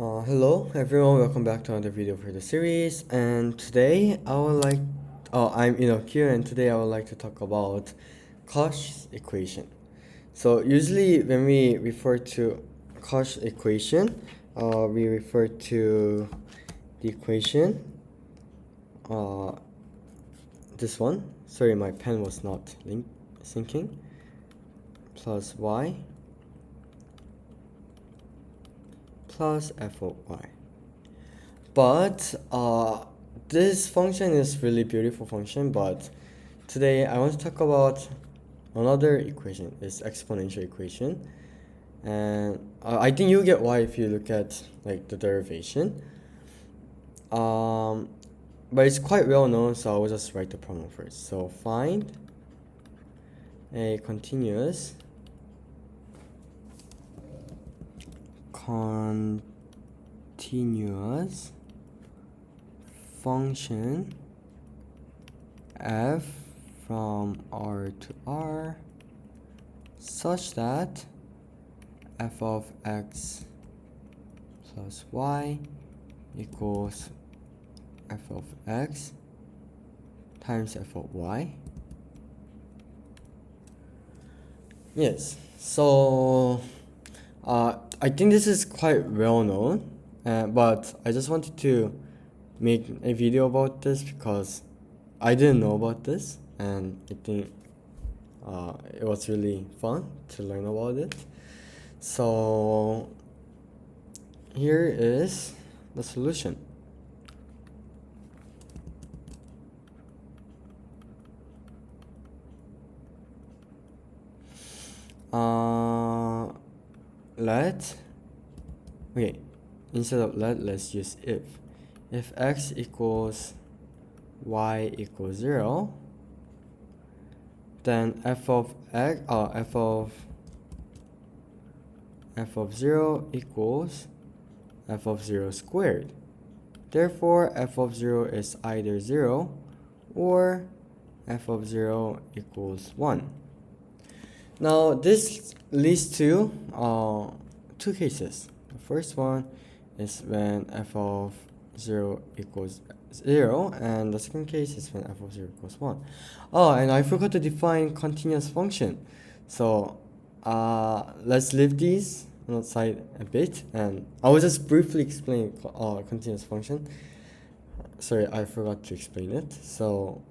Hello everyone, welcome back to another video for the series. And today I would like, I'm here, and today I would like to talk about Cauchy's equation. So usually when we refer to Cauchy equation, we refer to the equation, this one. Sorry, my pen was not syncing. Plus y plus f of y. But this function is really beautiful function, but today I want to talk about another equation. It's exponential equation, and I think you get why if you look at like the derivation. But it's quite well known, so I will just write the problem first. So find a continuous function f from R to R such that f of x plus y equals f of x times f of y. Yes, so I think this is quite well known, but I just wanted to make a video about this because I didn't know about this, and I think it was really fun to learn about it. So here is the solution. Instead of let's use if x equals y equals 0, then f of 0 equals f of 0 squared. Therefore f of 0 is either 0 or f of 0 equals 1. Now this leads to two cases. The first one is when f of 0 equals 0, and the second case is when f of 0 equals 1. Oh, and I forgot to define continuous function. So let's leave these on the side a bit, and I will just briefly explain continuous function. Sorry, I forgot to explain it. So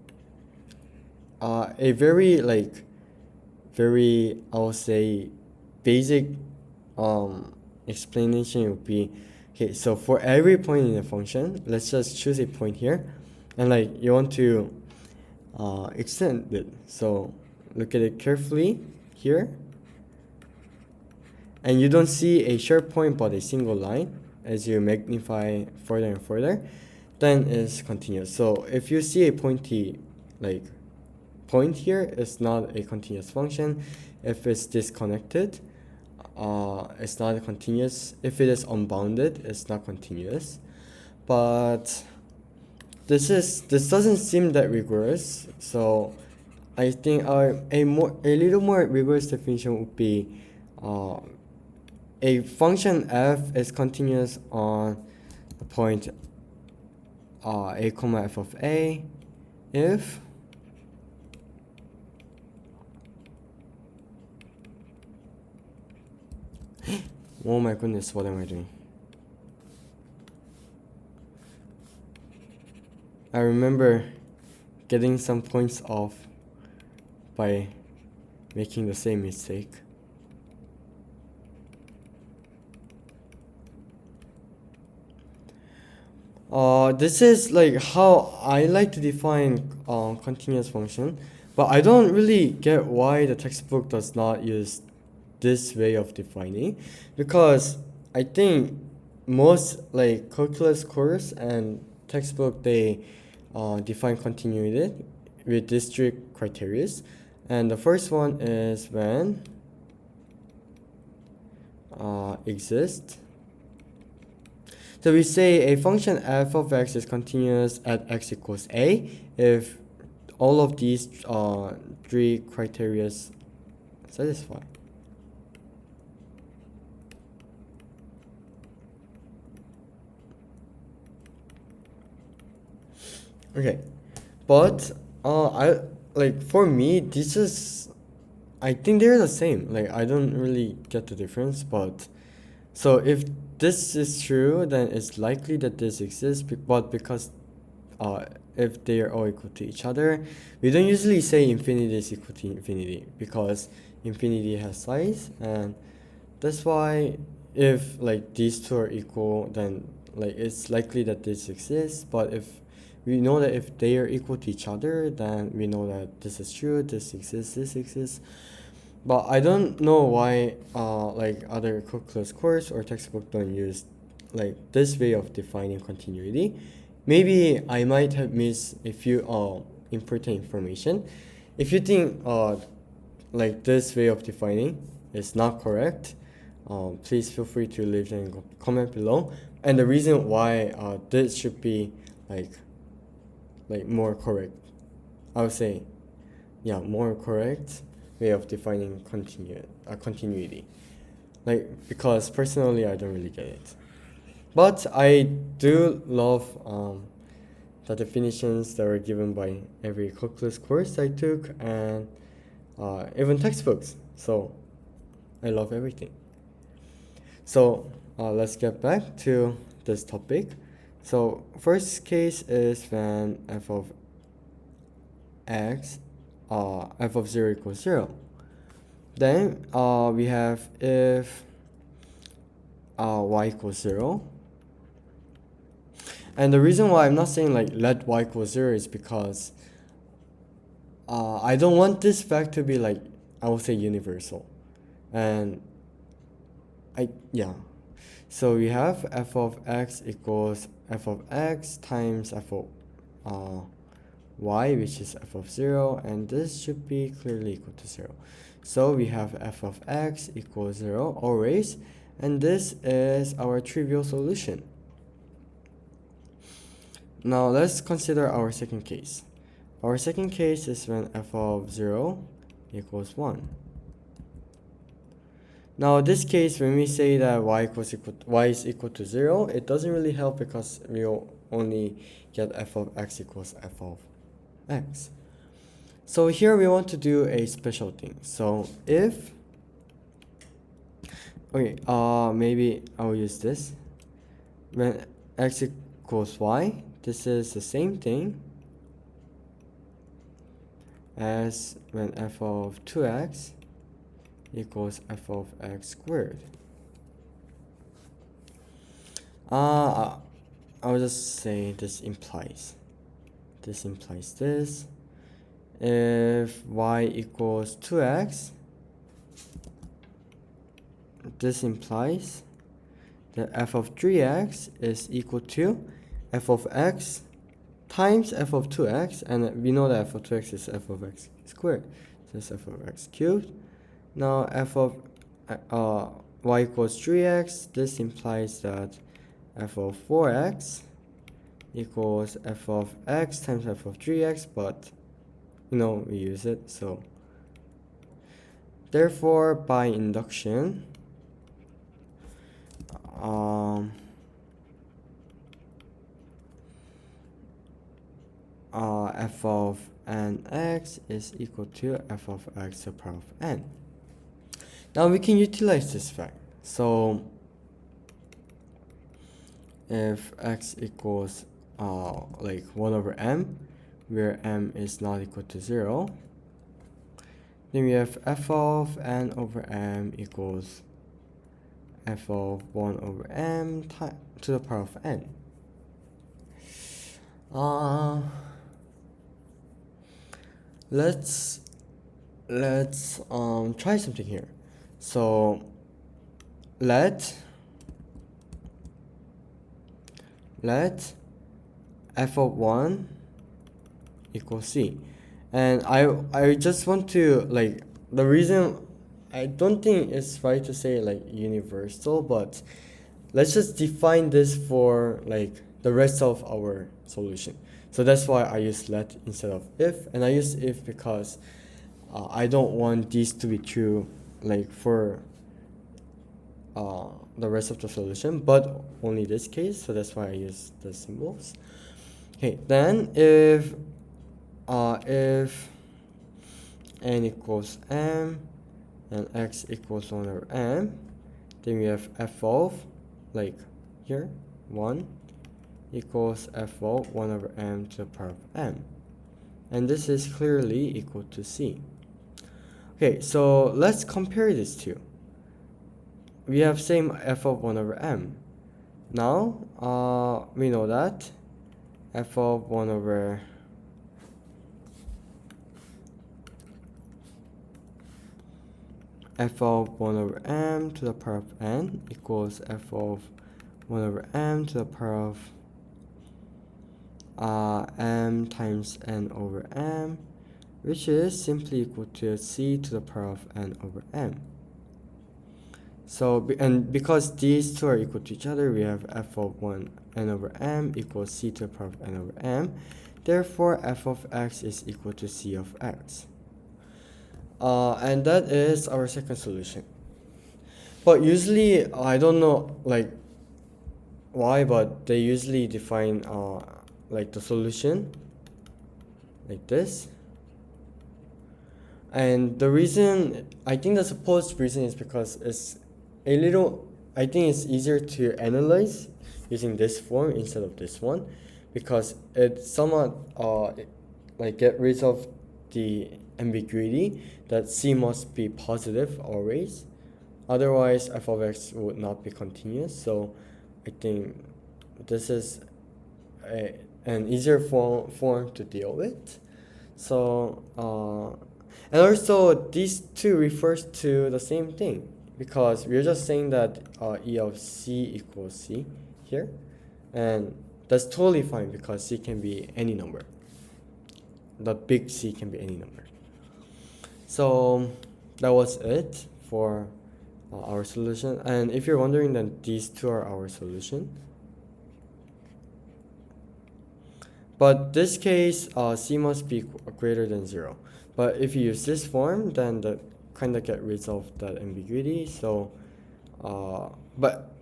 a very I would say basic explanation would be, okay, so for every point in a function, let's just choose a point here, and you want to extend it. So look at it carefully here, and you don't see a sharp point but a single line. As you magnify further and further, then it's continuous. So if you see a pointy point here, it's not a continuous function. If it's disconnected, it's not continuous. If it is unbounded, it's not continuous. But this doesn't seem that rigorous, so I think a little more rigorous definition would be a function f is continuous on the point a comma f of a if oh my goodness, what am I doing? I remember getting some points off by making the same mistake. This is how I like to define continuous function, but I don't really get why the textbook does not use this way of defining, because I think most calculus course and textbook, they define continuity with these strict criteria, and the first one is when exists. So we say a function f of x is continuous at x equals a if all of these three criteria satisfy. Okay, but I like for me this is I think they're the same. Like I don't really get the difference, but so if this is true, then it's likely that this exists. But because uh, if they are all equal to each other, we don't usually say infinity is equal to infinity because infinity has size, and that's why if like these two are equal, then like it's likely that this exists. But if we know that if they are equal to each other, then we know that this is true, this exists. But I don't know why like other calculus course or textbook don't use like this way of defining continuity. Maybe I might have missed a few important information. If you think like this way of defining is not correct, please feel free to leave a comment below. And the reason why this should be like more correct, I would say, yeah, more correct way of defining continuity. Like because personally I don't really get it, but I do love the definitions that were given by every calculus course I took and even textbooks. So I love everything. So let's get back to this topic. So first case is when f of x, f of 0 equals 0. Then we have if y equals 0. And the reason why I'm not saying like let y equal 0 is because I don't want this fact to be like, I will say universal. And yeah. So we have f of x equals f of x times f of y, which is f of 0, and this should be clearly equal to 0. So we have f of x equals 0 always, and this is our trivial solution. Now let's consider our second case. Our second case is when f of 0 equals 1. Now this case, when we say that y is equal to 0, it doesn't really help because we'll only get f of x equals f of x. So here we want to do a special thing. So if, okay, maybe I'll use this. When x equals y, this is the same thing as when f of 2x equals f of x squared. I'll just say this implies this. If y equals 2x, this implies that f of 3x is equal to f of x times f of 2x, and we know that f of 2x is f of x squared, so it's f of x cubed. Now f of y equals 3x, this implies that f of 4x equals f of x times f of 3x, but you know we use it, so therefore by induction f of nx is equal to f of x to the power of n. Now we can utilize this fact. So if x equals like 1 over m, where m is not equal to 0, then we have f of n over m equals f of 1 over m to the power of n. Let's try something here. So let f of 1 equals c, and I just want to like, the reason I don't think it's right to say like universal, but let's just define this for like the rest of our solution. So that's why I use let instead of if, and I use if because I don't want these to be true like for the rest of the solution, but only this case, so that's why I use the symbols. Okay, then if n equals m and x equals 1 over m, then we have f of, like here, 1 equals f of 1 over m to the power of m. And this is clearly equal to c. Okay, so let's compare these two. We have same f of 1 over m. Now, we know that f of 1 over m to the power of n equals f of 1 over m to the power of m times n over m, which is simply equal to c to the power of n over m. So, and because these two are equal to each other, we have f of 1 n over m equals c to the power of n over m. Therefore, f of x is equal to c of x. And that is our second solution. But usually, I don't know like why, but they usually define like the solution like this. And the reason, I think the supposed reason is because it's a little, I think it's easier to analyze using this form instead of this one, because it somewhat like get rid of the ambiguity that c must be positive always, otherwise f of x would not be continuous. So I think this is an easier form to deal with. So and also these two refers to the same thing, because we're just saying that e of c equals c here, and that's totally fine because c can be any number. The big C can be any number. So that was it for our solution. And if you're wondering, then these two are our solution. But this case, C must be greater than 0. But if you use this form, then that kind of get rid of that ambiguity. So, but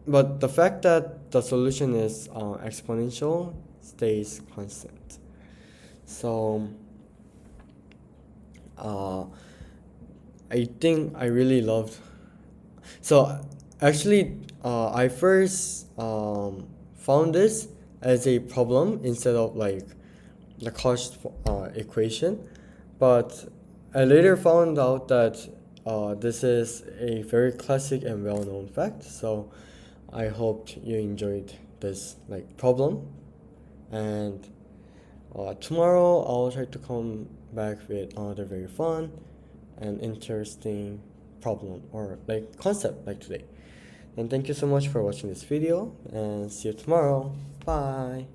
the fact that the solution is exponential stays constant. So, I think I really loved. So actually, I first found this as a problem instead of like the Cauchy equation, but I later found out that this is a very classic and well-known fact. So I hoped you enjoyed this like problem, and tomorrow I'll try to come back with another very fun and interesting problem or like concept like today. And thank you so much for watching this video, and see you tomorrow. Bye.